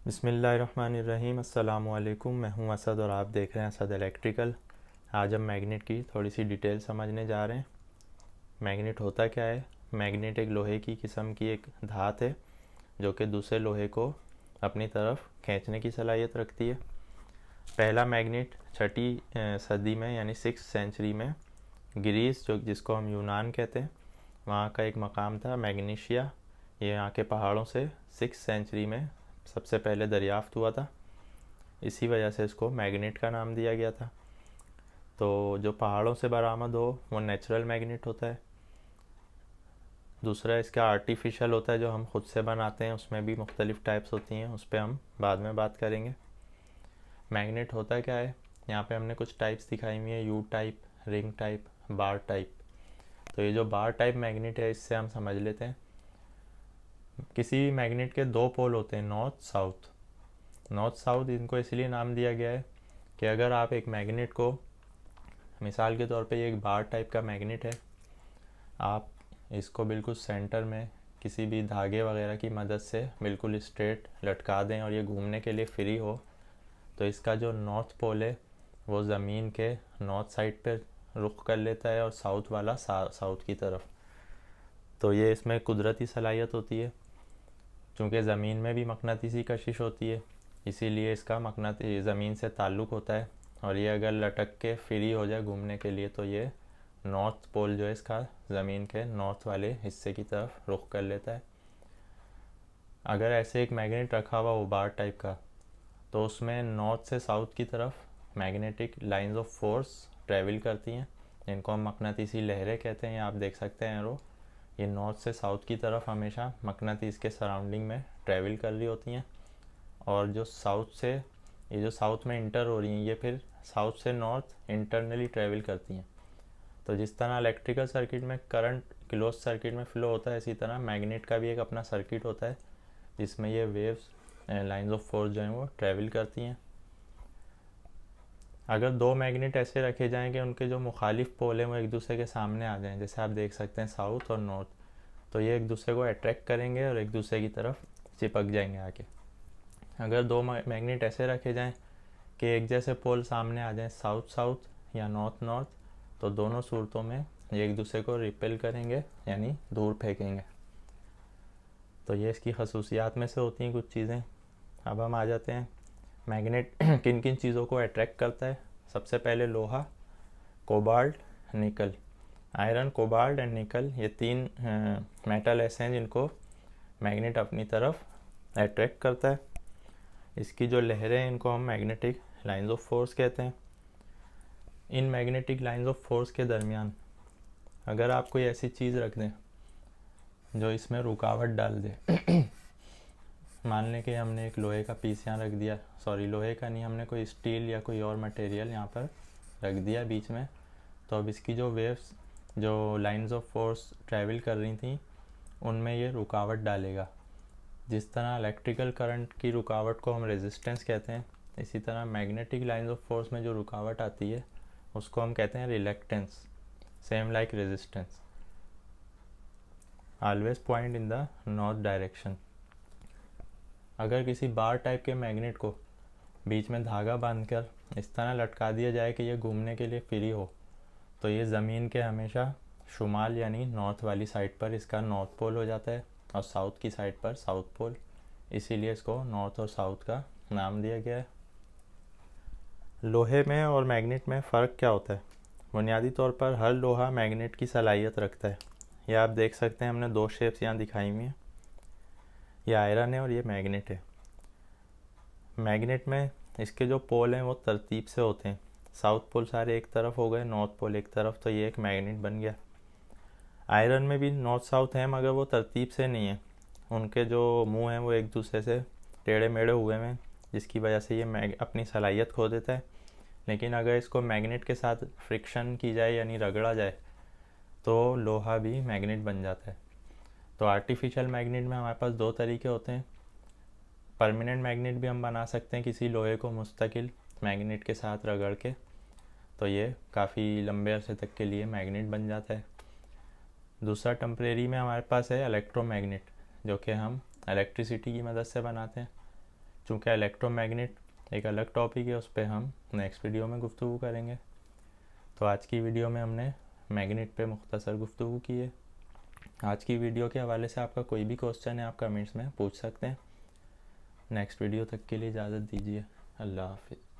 बिस्मिल्लाहिर्रहमानिर्रहीम। अस्सलामुअलैकुम। मैं हूं असद और आप देख रहे हैं असद इलेक्ट्रिकल। आज हम मैग्नेट की थोड़ी सी डिटेल समझने जा रहे हैं। मैग्नेट होता क्या है? मैग्नेट एक लोहे की किस्म की एक धात है जो कि दूसरे लोहे को अपनी तरफ खींचने की सलाहियत रखती है। पहला मैग्नेट छठी सदी में यानी 6th सेंचुरी में ग्रीस, जो जिसको हम यूनान कहते हैं, वहाँ का एक मकाम था मैग्नीशिया। ये यहाँ के पहाड़ों से 6th सेंचुरी में सबसे पहले दरियाफ्त हुआ था। इसी वजह से इसको मैग्नेट का नाम दिया गया था। तो जो पहाड़ों से बरामद हो वो नेचुरल मैग्नेट होता है। दूसरा इसका आर्टिफिशियल होता है जो हम खुद से बनाते हैं, उसमें भी मुख्तलिफ़ टाइप्स होती हैं, उस पर हम बाद में बात करेंगे। मैग्नेट होता क्या है? यहाँ पे हमने कुछ टाइप्स दिखाई हुई है, you type, ring type, bar type. तो ये जो बार टाइप मैग्नेट है इससे हम समझ लेते हैं। किसी भी मैग्नेट के दो पोल होते हैं, नॉर्थ साउथ। नॉर्थ साउथ इनको इसलिए नाम दिया गया है कि अगर आप एक मैग्नेट को, मिसाल के तौर पे ये एक बार टाइप का मैग्नेट है, आप इसको बिल्कुल सेंटर में किसी भी धागे वगैरह की मदद से बिल्कुल स्ट्रेट लटका दें और ये घूमने के लिए फ्री हो, तो इसका जो नॉर्थ पोल है वो ज़मीन के नॉर्थ साइड पे रुख कर लेता है और साउथ वाला साउथ की तरफ। तो ये इसमें कुदरती सलाहियत होती है। चूँकि ज़मीन में भी मकनातीसी कशिश होती है, इसीलिए इसका मकनाती ज़मीन से ताल्लुक़ होता है, और ये अगर लटक के फ्री हो जाए घूमने के लिए तो ये नॉर्थ पोल जो है इसका ज़मीन के नॉर्थ वाले हिस्से की तरफ रुख कर लेता है। अगर ऐसे एक मैग्नेट रखा हुआ हो बार टाइप का, तो उसमें नॉर्थ से साउथ की तरफ magnetic lines of force travel करती हैं, जिनको हम मकनातीसी लहरें कहते हैं। आप देख सकते हैं एरो, ये नॉर्थ से साउथ की तरफ हमेशा मकनातीस के सराउंडिंग में ट्रैवल कर रही होती हैं। और जो साउथ से, ये जो साउथ में इंटर हो रही हैं, ये फिर साउथ से नॉर्थ इंटरनली ट्रैवल करती हैं। तो जिस तरह इलेक्ट्रिकल सर्किट में करंट क्लोज सर्किट में फ़्लो होता है, इसी तरह मैग्नेट का भी एक अपना सर्किट होता है जिसमें ये वेव्स लाइंस ऑफ फोर्स जो हैं वो ट्रैवल करती हैं। अगर दो मैग्नेट ऐसे रखे जाएं कि उनके जो मुखालिफ पोल हैं वो एक दूसरे के सामने आ जाएं, जैसे आप देख सकते हैं साउथ और नॉर्थ, तो ये एक दूसरे को अट्रैक्ट करेंगे और एक दूसरे की तरफ चिपक जाएंगे आके। अगर दो मैग्नेट ऐसे रखे जाएं कि एक जैसे पोल सामने आ जाएं, साउथ साउथ या नॉर्थ नॉर्थ, तो दोनों सूरतों में ये एक दूसरे को रिपेल करेंगे, यानी दूर फेंकेंगे। तो ये इसकी खसूसियात में से होती हैं कुछ चीज़ें। अब हम आ जाते हैं मैग्नेट किन किन चीज़ों को अट्रैक्ट करता है। सबसे पहले लोहा, कोबाल्ट, निकल। आयरन, कोबाल्ट एंड निकल, ये तीन मेटल ऐसे हैं जिनको मैग्नेट अपनी तरफ अट्रैक्ट करता है। इसकी जो लहरें हैं इनको हम मैग्नेटिक लाइंस ऑफ फोर्स कहते हैं। In magnetic lines of force के दरमियान अगर आप कोई ऐसी चीज़ रख दें जो इसमें रुकावट डाल दे, मान लें कि हमने एक लोहे का पीस यहाँ रख दिया, सॉरी लोहे का नहीं, हमने कोई स्टील या कोई और मटेरियल यहाँ पर रख दिया बीच में, तो अब इसकी जो वेव्स, जो लाइंस ऑफ फोर्स ट्रैवल कर रही थी, उनमें ये रुकावट डालेगा। जिस तरह इलेक्ट्रिकल करंट की रुकावट को हम रेजिस्टेंस कहते हैं, इसी तरह मैग्नेटिक लाइंस ऑफ फोर्स में जो रुकावट आती है उसको हम कहते हैं reluctance. Same like resistance, always point in the north direction. अगर किसी बार टाइप के मैग्नेट को बीच में धागा बांधकर इस तरह लटका दिया जाए कि ये घूमने के लिए फ्री हो, तो ये ज़मीन के हमेशा शुमाल यानी नॉर्थ वाली साइड पर इसका नॉर्थ पोल हो जाता है और साउथ की साइड पर साउथ पोल। इसीलिए इसको नॉर्थ और साउथ का नाम दिया गया है। लोहे में और मैग्नेट में फ़र्क क्या होता है? बुनियादी तौर पर हर लोहा मैग्नेट की सलाहियत रखता है। यह आप देख सकते हैं, हमने दो शेप्स यहाँ दिखाई हुई हैं, ये आयरन है और ये मैग्नेट है। मैग्नेट में इसके जो पोल हैं वो तरतीब से होते हैं, साउथ पोल सारे एक तरफ हो गए, नॉर्थ पोल एक तरफ, तो ये एक मैग्नेट बन गया। आयरन में भी नॉर्थ साउथ हैं मगर वो तरतीब से नहीं है, उनके जो मुंह हैं वो एक दूसरे से टेढ़े मेढ़े हुए हैं, जिसकी वजह से ये अपनी सलाहियत खो देता है। लेकिन अगर इसको मैग्नेट के साथ फ्रिक्शन की जाए यानी रगड़ा जाए तो लोहा भी मैग्नेट बन जाता है। तो आर्टिफिशियल मैग्नेट में हमारे पास दो तरीके होते हैं। परमानेंट मैग्नेट भी हम बना सकते हैं किसी लोहे को मुस्तकिल मैग्नेट के साथ रगड़ के, तो ये काफ़ी लंबे अरसे तक के लिए मैग्नेट बन जाता है। दूसरा टेम्परेरी में हमारे पास है इलेक्ट्रोमैग्नेट, जो कि हम इलेक्ट्रिसिटी की मदद से बनाते हैं। चूँकि इलेक्ट्रोमैग्नेट एक अलग टॉपिक है, उस पर हम नेक्स्ट वीडियो में गुफ्तगू करेंगे। तो आज की वीडियो में हमने मैग्नेट पे मुख्तसर गुफ्तगू की है। आज की वीडियो के हवाले से आपका कोई भी क्वेश्चन है आप कमेंट्स में पूछ सकते हैं। नेक्स्ट वीडियो तक के लिए इजाज़त दीजिए। अल्लाह हाफिज़।